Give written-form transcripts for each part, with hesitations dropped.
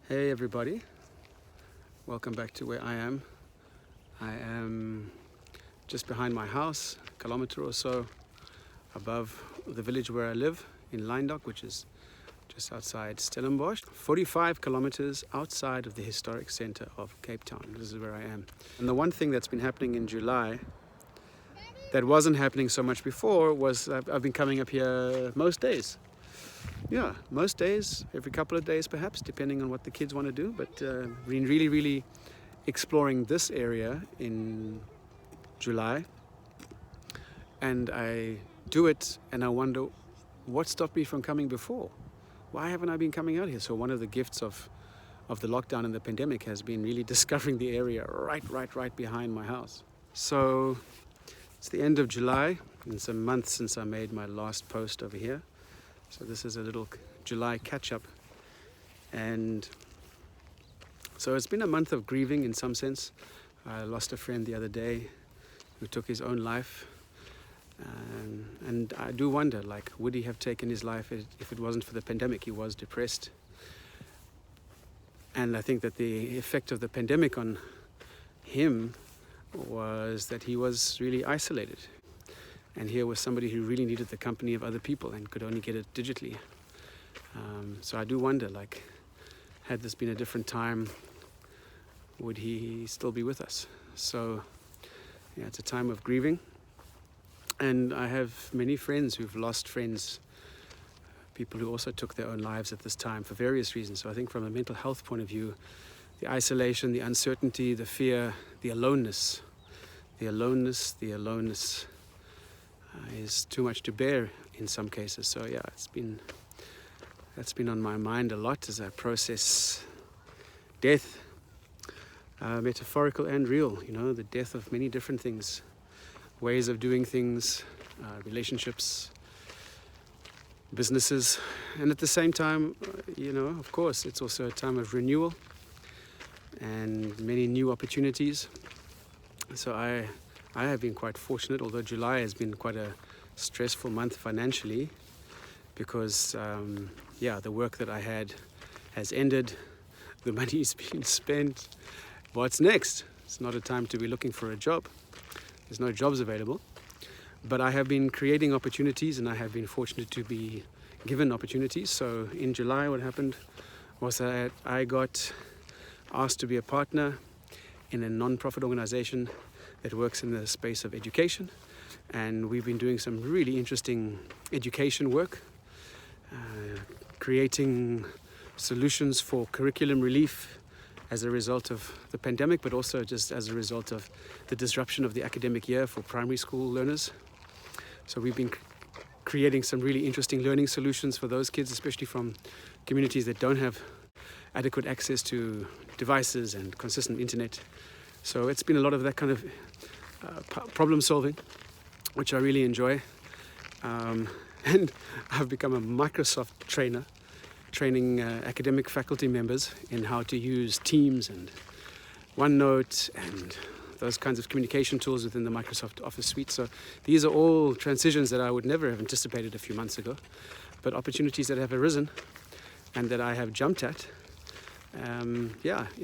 Hey everybody, welcome back to where I am. I am just behind my house, a kilometer or so above the village where I live in Lyndoch, which is just outside Stellenbosch, 45 kilometers outside of the historic center of Cape Town. This is where I am. And the one thing that's been happening in July that wasn't happening so much before was I've been coming up here most days. Yeah, most days, every couple of days perhaps, depending on what the kids want to do. But been really exploring this area in July. And I do it and I wonder what stopped me from coming before. Why haven't I been coming out here? So one of the gifts of the lockdown and the pandemic has been really discovering the area right behind my house. So it's the end of July. It's a month since I made my last post over here. So this is a little July catch-up. And so it's been a month of grieving in some sense. I lost a friend the other day who took his own life. And I do wonder, like, would he have taken his life if it wasn't for the pandemic? He was depressed. And I think that the effect of the pandemic on him was that he was really isolated. And here was somebody who really needed the company of other people and could only get it digitally. So I do wonder, like, had this been a different time, would he still be with us? So, yeah, it's a time of grieving. And I have many friends who've lost friends, people who also took their own lives at this time for various reasons. So I think from a mental health point of view, the isolation, the uncertainty, the fear, the aloneness is too much to bear in some cases. So yeah, that's been on my mind a lot as I process death, metaphorical and real, the death of many different things, ways of doing things, relationships, businesses. And at the same time, of course, it's also a time of renewal and many new opportunities. So I have been quite fortunate, although July has been quite a stressful month financially because, the work that I had has ended, the money's been spent. What's next? It's not a time to be looking for a job. There's no jobs available. But I have been creating opportunities and I have been fortunate to be given opportunities. So in July, what happened was that I got asked to be a partner in a non-profit organization that works in the space of education, and we've been doing some really interesting education work, creating solutions for curriculum relief as a result of the pandemic, but also just as a result of the disruption of the academic year for primary school learners. So we've been creating some really interesting learning solutions for those kids, especially from communities that don't have adequate access to devices and consistent internet. So it's been a lot of that kind of problem solving, which I really enjoy. And I've become a Microsoft trainer, training academic faculty members in how to use Teams and OneNote and those kinds of communication tools within the Microsoft Office suite. So these are all transitions that I would never have anticipated a few months ago, but opportunities that have arisen and that I have jumped at.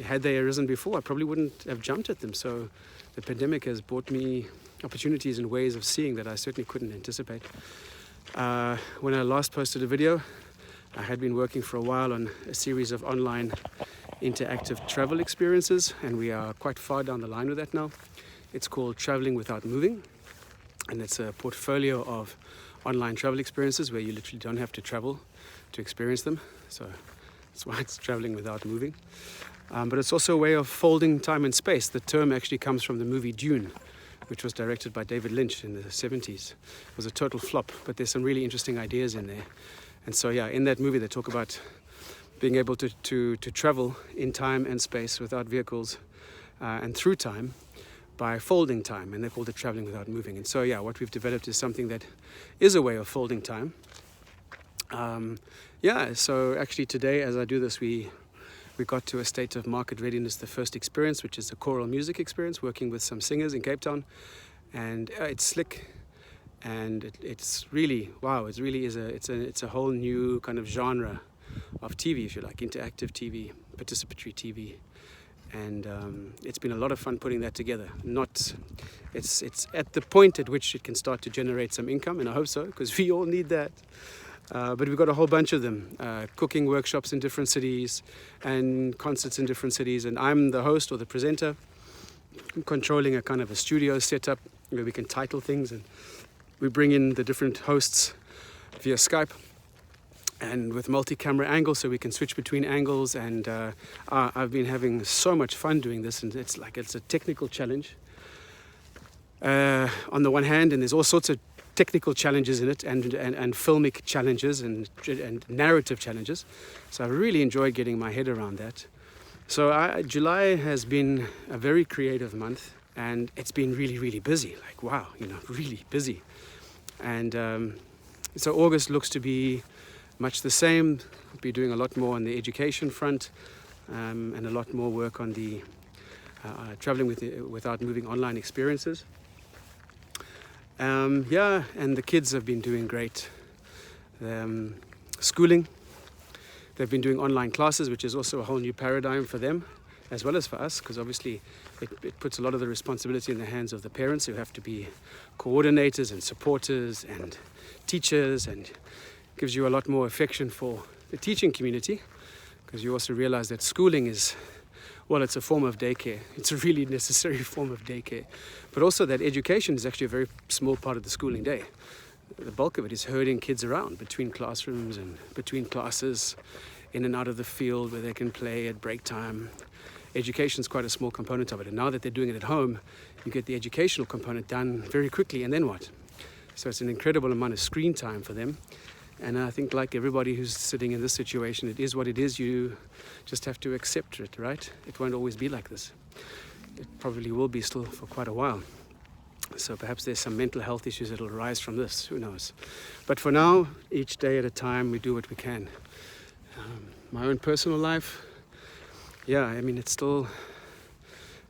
Had they arisen before, I probably wouldn't have jumped at them. So the pandemic has brought me opportunities and ways of seeing that I certainly couldn't anticipate. When I last posted a video, I had been working for a while on a series of online interactive travel experiences, and we are quite far down the line with that now. It's called Traveling Without Moving, and it's a portfolio of online travel experiences where you literally don't have to travel to experience them. So that's why it's traveling without moving. But it's also a way of folding time and space. The term actually comes from the movie Dune, which was directed by David Lynch in the 70s. It was a total flop, but there's some really interesting ideas in there. And so, in that movie, they talk about being able to travel in time and space without vehicles and through time by folding time, and they called it traveling without moving. And so, what we've developed is something that is a way of folding time. So actually today, as I do this, we got to a state of market readiness, the first experience, which is the choral music experience, working with some singers in Cape Town. And it's slick, and it's really, wow, it really is it's a whole new kind of genre of TV, if you like, interactive TV, participatory TV. And it's been a lot of fun putting that together. It's at the point at which it can start to generate some income, and I hope so, because we all need that. But we've got a whole bunch of them, cooking workshops in different cities and concerts in different cities. And I'm the host or the presenter, controlling a kind of a studio setup where we can title things, and we bring in the different hosts via Skype and with multi-camera angles, so we can switch between angles. And I've been having so much fun doing this, and it's a technical challenge on the one hand, and there's all sorts of technical challenges in it, and filmic challenges and narrative challenges. So I really enjoyed getting my head around that. So July has been a very creative month, and it's been really, really busy. Like, wow, really busy. And so August looks to be much the same. I'll be doing a lot more on the education front, and a lot more work on the traveling without moving online experiences. And the kids have been doing great. Schooling, they've been doing online classes, which is also a whole new paradigm for them as well as for us, because obviously it puts a lot of the responsibility in the hands of the parents, who have to be coordinators and supporters and teachers, and gives you a lot more affection for the teaching community, because you also realize that schooling is, well, it's a form of daycare. It's a really necessary form of daycare. But also that education is actually a very small part of the schooling day. The bulk of it is herding kids around between classrooms and between classes, in and out of the field where they can play at break time. Education is quite a small component of it. And now that they're doing it at home, you get the educational component done very quickly, and then what? So it's an incredible amount of screen time for them. And I think, like everybody who's sitting in this situation, it is what it is. You just have to accept it, right? It won't always be like this. It probably will be still for quite a while. So perhaps there's some mental health issues that will arise from this. Who knows? But for now, each day at a time, we do what we can. My own personal life, it's still,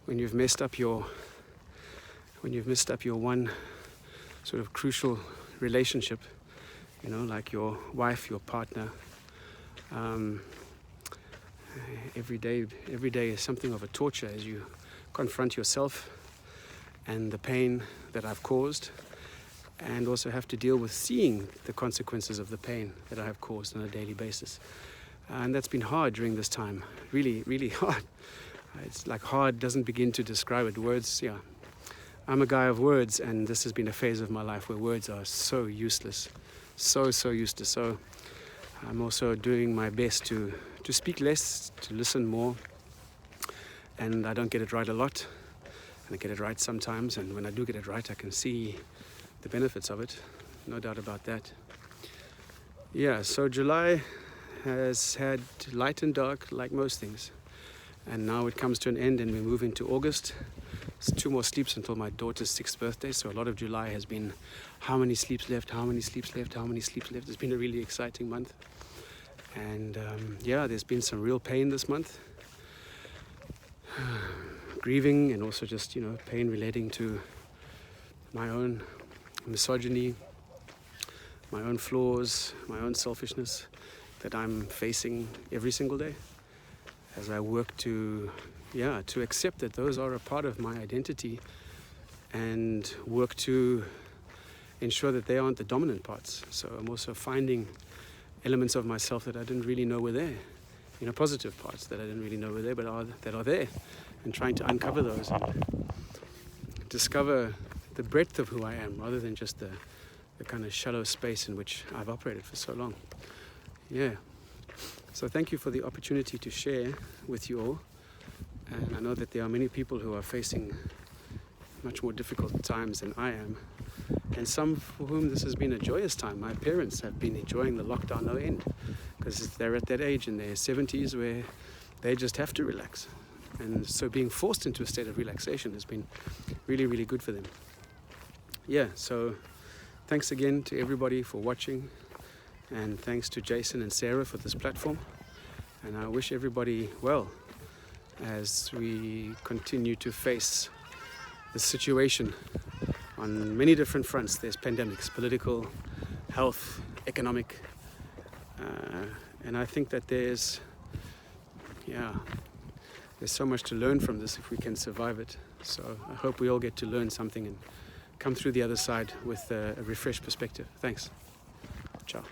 when you've messed up your one sort of crucial relationship, like your wife, your partner. Every day is something of a torture as you confront yourself and the pain that I've caused, and also have to deal with seeing the consequences of the pain that I have caused on a daily basis. And that's been hard during this time, really, really hard. It's like hard doesn't begin to describe it. Words, I'm a guy of words, and this has been a phase of my life where words are so useless. So useless. So I'm also doing my best to speak less, to listen more. And I don't get it right a lot, and I get it right sometimes. And when I do get it right, I can see the benefits of it. No doubt about that. So July has had light and dark, like most things. And now it comes to an end, and we move into August. It's 2 more sleeps until my daughter's 6th birthday. So a lot of July has been how many sleeps left, how many sleeps left, how many sleeps left. It's been a really exciting month. And there's been some real pain this month. Grieving, and also just, pain relating to my own misogyny, my own flaws, my own selfishness that I'm facing every single day as I work to accept that those are a part of my identity, and work to ensure that they aren't the dominant parts. So I'm also finding elements of myself that I didn't really know were there, positive parts that I didn't really know were there, but that are there, and trying to uncover those and discover the breadth of who I am, rather than just the kind of shallow space in which I've operated for so long. So thank you for the opportunity to share with you all. And I know that there are many people who are facing much more difficult times than I am, and some for whom this has been a joyous time. My parents have been enjoying the lockdown no end, because they're at that age in their 70s where they just have to relax. And so being forced into a state of relaxation has been really, really good for them. So thanks again to everybody for watching, and thanks to Jason and Sarah for this platform. And I wish everybody well as we continue to face the situation on many different fronts. There's pandemics, political, health, economic, and I think that there's yeah, there's so much to learn from this if we can survive it. So I hope we all get to learn something and come through the other side with a refreshed perspective. Thanks. Ciao.